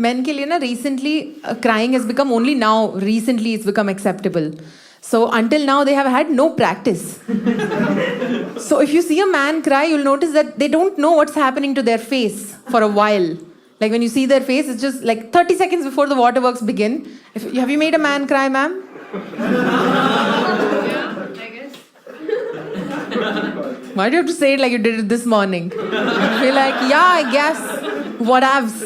men के लिए ना recently crying has become only now. Recently it's become acceptable. So until now they have had no practice. So if you see a man cry, you'll notice that they don't know what's happening to their face for a while. Like when you see their face, it's just like 30 seconds before the waterworks begin. Have you made a man cry, ma'am? Why do you have to say it like you did it this morning? Be like, yeah, I guess. Whatevs.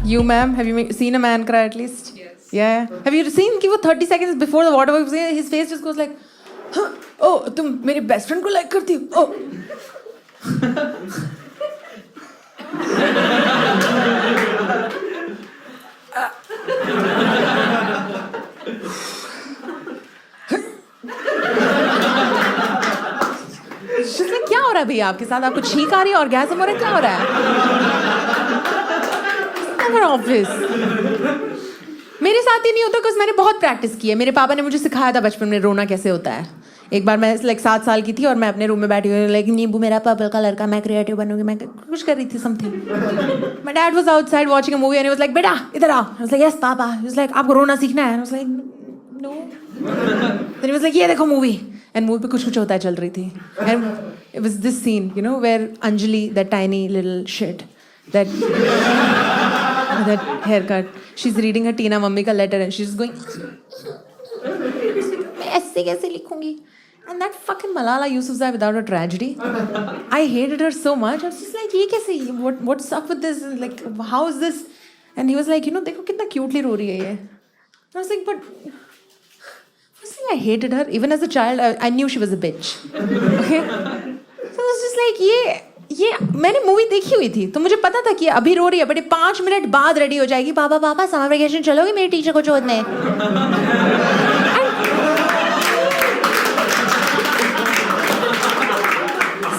You, ma'am, have you seen a man cry at least? Yes. Yeah. Have you seen कि वो 30 seconds before the waterworks, his face just goes like, huh? Oh, तुम मेरे best friend को like करती हो? Oh. क्या हो रहा है भैया आपके साथ? आपको छींक आ रही है, ऑर्गेज़म हो रहा है, क्या हो रहा है? Never obvious. मेरे साथ ही नहीं होता बिकॉज मैंने बहुत प्रैक्टिस की है. मेरे पापा ने मुझे सिखाया था बचपन में रोना कैसे होता है. एक बार मैं लाइक 7 साल की थी और मैं अपने रूम में बैठी हुई लाइक नींबू मेरा पर्पल कलर का, मैं क्रिएटिव बनूंगी, मैं कुछ कर रही थी something. My dad was outside watching a movie and he was like बेटा इधर आओ. आई was like yes papa. He was like आपको रोना सीखना है? I was like no. Then he was like ये देखो मूवी. एंड मूवी पे कुछ होता है चल रही थी. And it was this scene you know where Anjali that tiny little shit that haircut, she's reading her Tina mummy का letter and she's going मैं ऐसे कैसे लिखूंगी? And that fucking Malala Yousafzai without a tragedy. I hated her so much. I was just like, ये कैसे? What's up with this? And like, how is this? And he was like, you know, देखो कितना cutely रो रही है ये. I was like, but firstly, I hated her. Even as a child, I knew she was a bitch. Okay? So I was just like, ये मैंने movie देखी हुई थी तो मुझे पता था कि अभी रो रही है बट 5 मिनट बाद रेडी हो जाएगी. पापा पापा समर वेकेशन चलोगे मेरी टीचर को छोड़ने?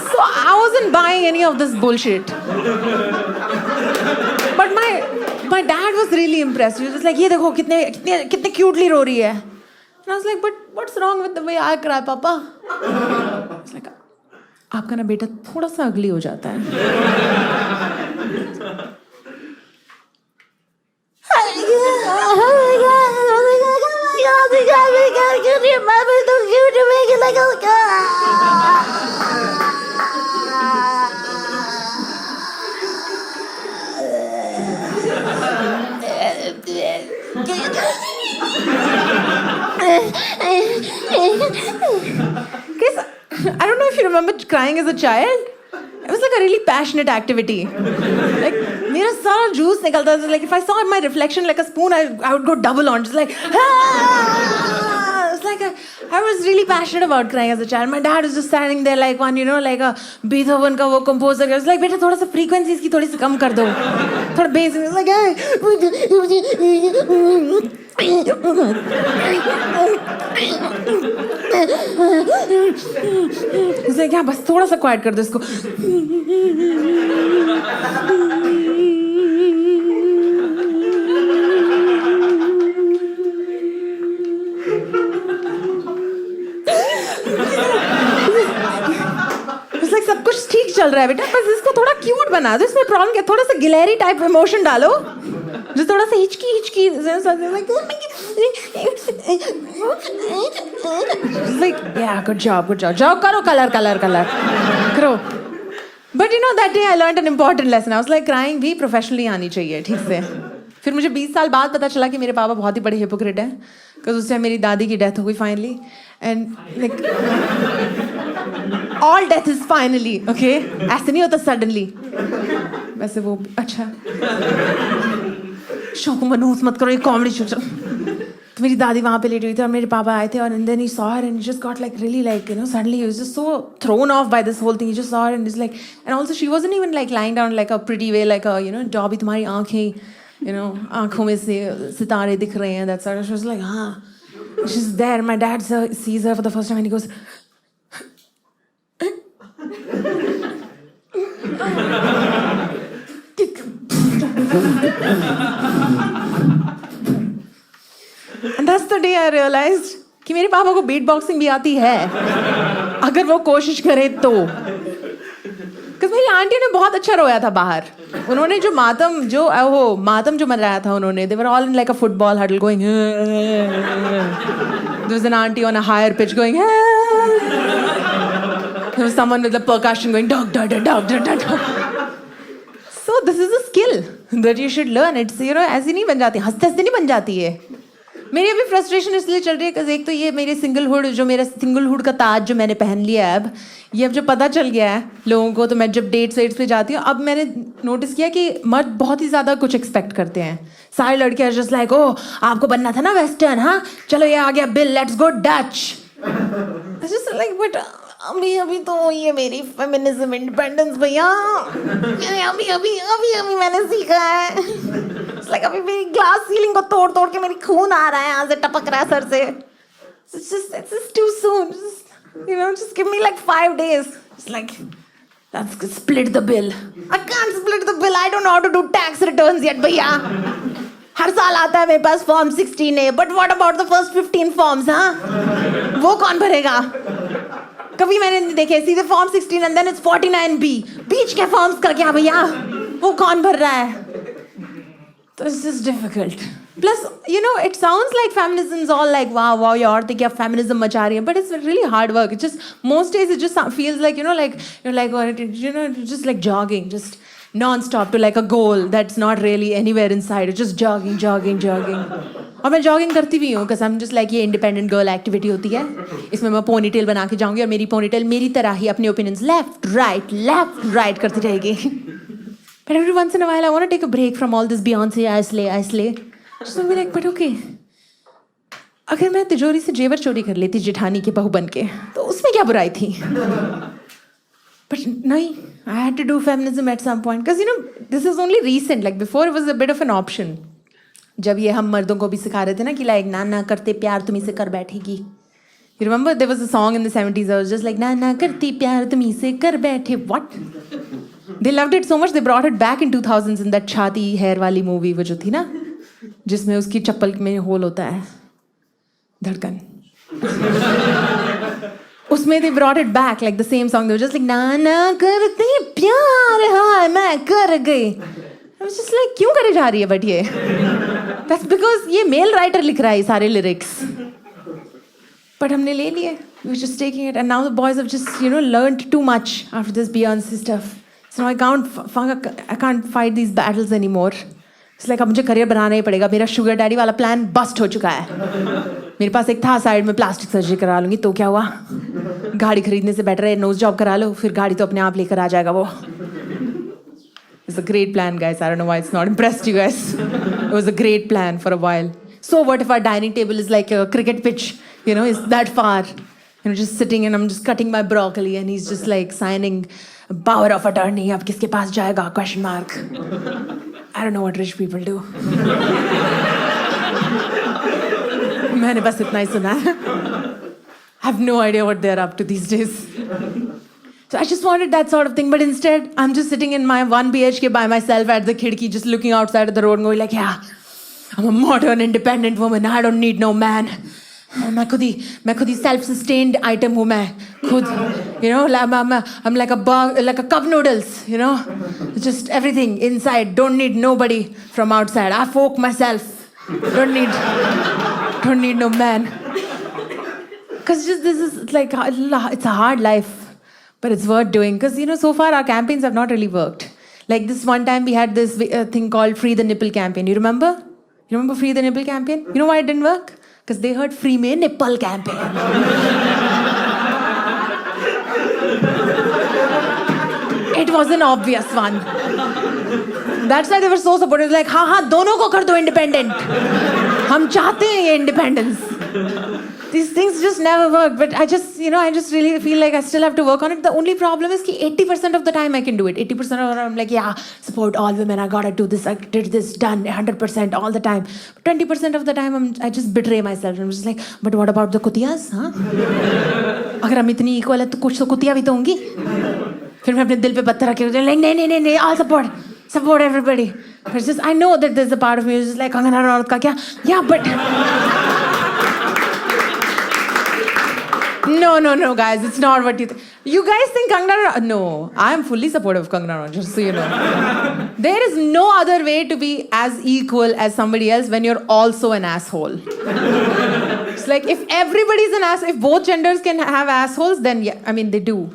So I wasn't buying any of this bullshit. But my dad was really impressed. He was like, ये देखो कितने क्यूटली रो रही है. And I was like, but what's wrong with the way I cry, Papa? I was like, आपका ना बेटा थोड़ा सा अगली हो जाता है. I don't know if you remember crying as a child. It was like a really passionate activity. Like, मेरा सारा juice निकलता था. Like, if I saw my reflection like a spoon, I would go double on. Just like, it's like I was really passionate about crying as a child. My dad was just standing there like one, you know, like a Beethoven का वो composer. I was like, बेटा थोड़ा सा frequency इसकी थोड़ी सी कम कर दो. थोड़ा bass. I was like, इसलिए क्या बस थोड़ा सा क्वाइट कर दो इसको. like, सब कुछ ठीक चल रहा है बेटा, बस इसको थोड़ा क्यूट बना दो. इसमें प्रॉब्लम क्या? थोड़ा सा गिलहरी टाइप इमोशन डालो जो थोड़ा सा हिचकी like yeah, good job जाओ करो कलर करो. But you know that day I learned an important lesson. I was like crying भी प्रोफेशनली आनी चाहिए ठीक से. फिर मुझे 20 साल बाद पता चला कि मेरे पापा बहुत ही बड़े हिपोक्रेट हैं बिकॉज उस टाइम मेरी दादी की डेथ हो गई finally. And like all death is finally okay. ऐसे नहीं होता सडनली. वैसे वो अच्छा शो को मनूस मत करो, ये कॉमेडी शो. तो मेरी दादी वहाँ पे लेटी हुई थी और मेरे पापा आए थे और and then he saw her and he just got like really like you know suddenly he was just so thrown off by this whole thing. He just saw her and he's like, and also she wasn't even like lying down like a pretty way like a you know Dobby तुम्हारी आँखें you know आँखों में से सितारे दिख रहे हैं. That sort of. She was like हाँ. She's there. My dad sees her for the first time and he goes and that's the day I realized कि मेरे पापा को बीट बॉक्सिंग भी आती है अगर वो कोशिश करे तो. Because मेरी आंटी ने बहुत अच्छा रोया था बाहर. उन्होंने जो मातम जो मनाया था उन्होंने, they were all in like a football huddle going. There was an auntie on a higher pitch going. There was someone with the percussion going dog dog dog dog dog dog. So this is a skill that you should learn. It's ऐसी नहीं बन जाती, हंसते हंसते नहीं बन जाती है. मेरी अभी फ्रस्ट्रेशन इसलिए चल रही है कि एक तो ये मेरे मेरा सिंगलहुड का ताज जो मैंने पहन लिया है अब, ये अब जो पता चल गया है लोगों को, तो मैं जब डेट्स पे जाती हूँ अब मैंने नोटिस किया कि मर्द बहुत ही ज़्यादा कुछ एक्सपेक्ट करते हैं. सारे लड़के जस्ट लाइक ओ आपको बनना था ना वेस्टर्न, हाँ चलो ये आ गया bill, let's go Dutch. Just like but अभी तो ये मेरी फेमिनिज्म इंडिपेंडेंस भैया अभी मैंने सीखा है. लाइक अभी मेरी ग्लास सीलिंग को तोड़ के मेरी खून आ रहा है, यहाँ से टपक रहा है सर से. It's just too soon. Just give me like 5 days. Just like, let's split the bill. I can't split the bill. I don't know how to do tax returns yet, भैया. हर साल आता है मेरे पास form 16A, but what about the first 15 forms, हाँ? वो कौन भरेगा? कभी मैंने नहीं देखे, सीधे form 16 and then it's 49B. बीच के फॉर्म्स का क्या भैया? वो कौन भर रहा है? This is difficult. Plus, it sounds like feminism is all like, wow, ये औरतें क्या feminism मचा रही हैं, but it's really hard work. It just, most days it just feels like, you're just like jogging, just non-stop to like a goal that's not really anywhere inside. It's just jogging. और मैं jogging करती भी हूँ, because I'm just like ये independent girl activity होती है. इसमें मैं ponytail बना के जाऊँगी और मेरी ponytail मेरी तरह ही अपने opinions left, right करती रहेगी. But every once in a while, I want to take a break from all this Beyonce, I slay. Just be like, but okay. अगर मैं तिजोरी से जेवर चोरी कर लेती जेठानी की बहू बन के, तो उसमें क्या बुराई थी? But नहीं, I had to do feminism at some point. Because, this is only recent. Like, before it was a bit of an option. जब ये हम मर्दों को भी सिखा रहे थे ना कि like, ना करते प्यार तुम इसे कर बैठेगी. You remember there was a song in the 70s. I was just like, ना करती प्यार तुम इसे कर बैठे. What? They loved it so much they brought it back in 2000s in that छाती hair वाली movie वो जो थी ना, जिसमें उसकी चप्पल में होल होता है, धड़कन. उसमें they brought it back like the same song. They were just like ना करते प्यार हाँ मैं कर गई. I was just like क्यों करे जा रही है बट ये? That's because ये male writer लिख रहा है सारे lyrics. But हमने ले लिए. We were just taking it, and now the boys have just learned too much after this Beyonce stuff. So I can't fight these battles anymore. It's like अब मुझे career बनाना ही पड़ेगा. मेरा शुगर डैडी वाला plan bast हो चुका है. मेरे पास एक था साइड में प्लास्टिक सर्जरी करा लूंगी तो क्या हुआ? गाड़ी खरीदने से बेटर है नोज जॉब करा लो, फिर गाड़ी तो अपने आप लेकर आ जाएगा वो. It's a great plan, guys. I don't know why it's not impressed you guys. It was a great plan for a while. So what if our dining table is like a cricket pitch? Is that far? Just sitting and I'm just cutting my broccoli and he's just like signing power of attorney. अब किसके पास जाएगा? Question mark. I don't know what rich people do. मैंने बस इतना ही सुना है. I have no idea what they're up to these days. So I just wanted that sort of thing, but instead I'm just sitting in my 1 BHK by myself at the khidki, just looking outside at the road and going like, yeah, I'm a modern, independent woman. I don't need no man. मैं खुद ही self-sustained item हूँ मैं खुद. I'm like a cup noodles. Just everything inside. Don't need nobody from outside. I folk myself. Don't need no man. Because just this is like it's a hard life. But it's worth doing because, so far our campaigns have not really worked. Like this one time we had this thing called Free the Nipple campaign. You remember? Free the Nipple campaign? You know why it didn't work? Because they heard Free May Nipple campaign. It was an obvious one. That's why they were so supportive. Like, हाँ, दोनों को कर दो independent. हम चाहते हैं ये independence. These things just never work. But I just really feel like I still have to work on it. The only problem is that 80% of the time I can do it. 80% of the time I'm like, yeah, support all women. I gotta do this. I did this, done 100% all the time. But 20% of the time I just betray myself. I'm just like, but what about the kutiyas? Huh? अगर हम इतनी equal है तो कुछ तो कुतिया भी तो होंगी. फिर मैं अपने दिल पे पत्थर रखे होते हैं. Like, नहीं, I'll support everybody. But it's just, I know that there's a part of me who's just like, Kangana Ranaut का क्या? Yeah, but No, guys, it's not what you think. You guys think Kangana... No, I am fully supportive of Kangana, just so you know. There is no other way to be as equal as somebody else when you're also an asshole. It's like, if everybody's an asshole, if both genders can have assholes, then yeah, I mean, they do.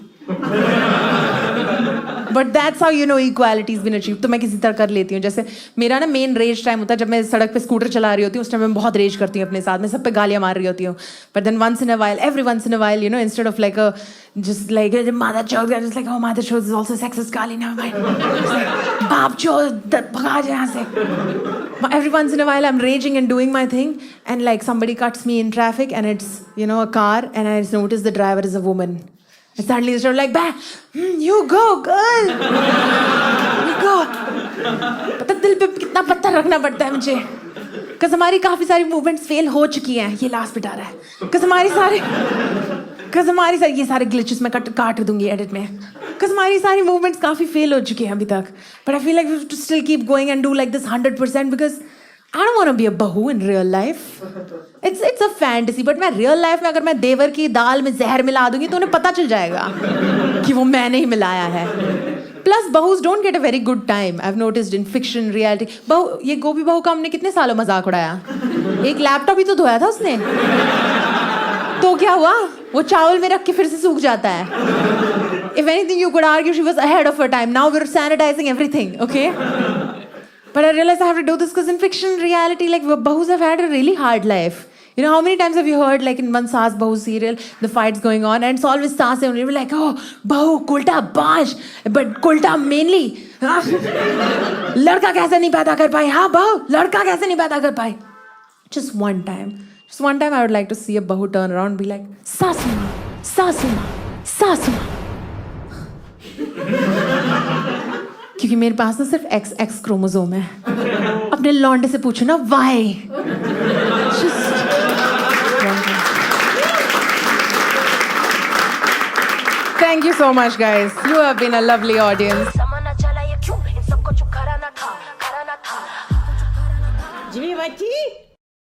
But that's how you know equality has been achieved. तो मैं किसी तरह कर लेती हूँ. जैसे मेरा ना मेन रेज टाइम होता है जब मैं सड़क पे स्कूटर चला रही होती हूँ. उस टाइम मैं बहुत रेज करती हूँ अपने साथ में, सब पे गालियाँ मार रही होती हूँ. But then once in a while, every once in a while, you know, instead of like a just like mother chode, just like, oh, mother chode is also sexist, गाली never mind. बाप चोद भगा जा यहाँ से. Every once in a while I'm raging and doing my thing, and like somebody cuts me in traffic and it's, you know, a car, and I notice the driver is a woman. And suddenly they're like, bah, you go, girl. You go. पता दिल पे कितना पत्थर रखना पड़ता है मुझे. Because हमारी काफी सारी मूवमेंट्स फेल हो चुकी हैं. ये लास्ट बिट आ रहा है. Because हमारी सारी ये सारे ग्लिचेस मैं काट दूंगी एडिट में. Because हमारी सारी मूवमेंट्स काफी फेल हो चुकी हैं अभी तक. But I feel like we have to still keep going and do like this 100% because I don't want to be a bahu in real life. It's a fantasy. But मैं real life में अगर मैं देवर की दाल में जहर मिला दूंगी तो उन्हें पता चल जाएगा कि वो मैंने ही मिलाया है. Plus bahus don't get a very good time. I've noticed in fiction, reality. बहू ये गोभी बहू का हमने कितने सालों मजाक उड़ाया. एक लैपटॉप ही तो धोया था उसने. तो क्या हुआ? वो चावल में रख के फिर से सूख जाता है. If anything, you could argue she was ahead of her time. Now we're sanitizing everything. Okay. But I realized I have to do this because in fiction, reality, like bahus have had a really hard life. You know, how many times have you heard, like in one Saas Bahu serial, the fight's going on, and it's always Saas, and you're like, oh, Bahu, Kulta, Bash, but Kulta mainly. Ladka kaise nahi paida kar pai? Ha, Bahu, ladka kaise nahi paida kar pai? Just one time, I would like to see a Bahu turn around and be like, Sasuma, Sasuma, Sasuma. क्योंकि मेरे पास ना सिर्फ XX chromosome है. अपने लौंडे से पूछो ना why. Thank you so much, guys. You have been a lovely audience. Jimmy Vachi.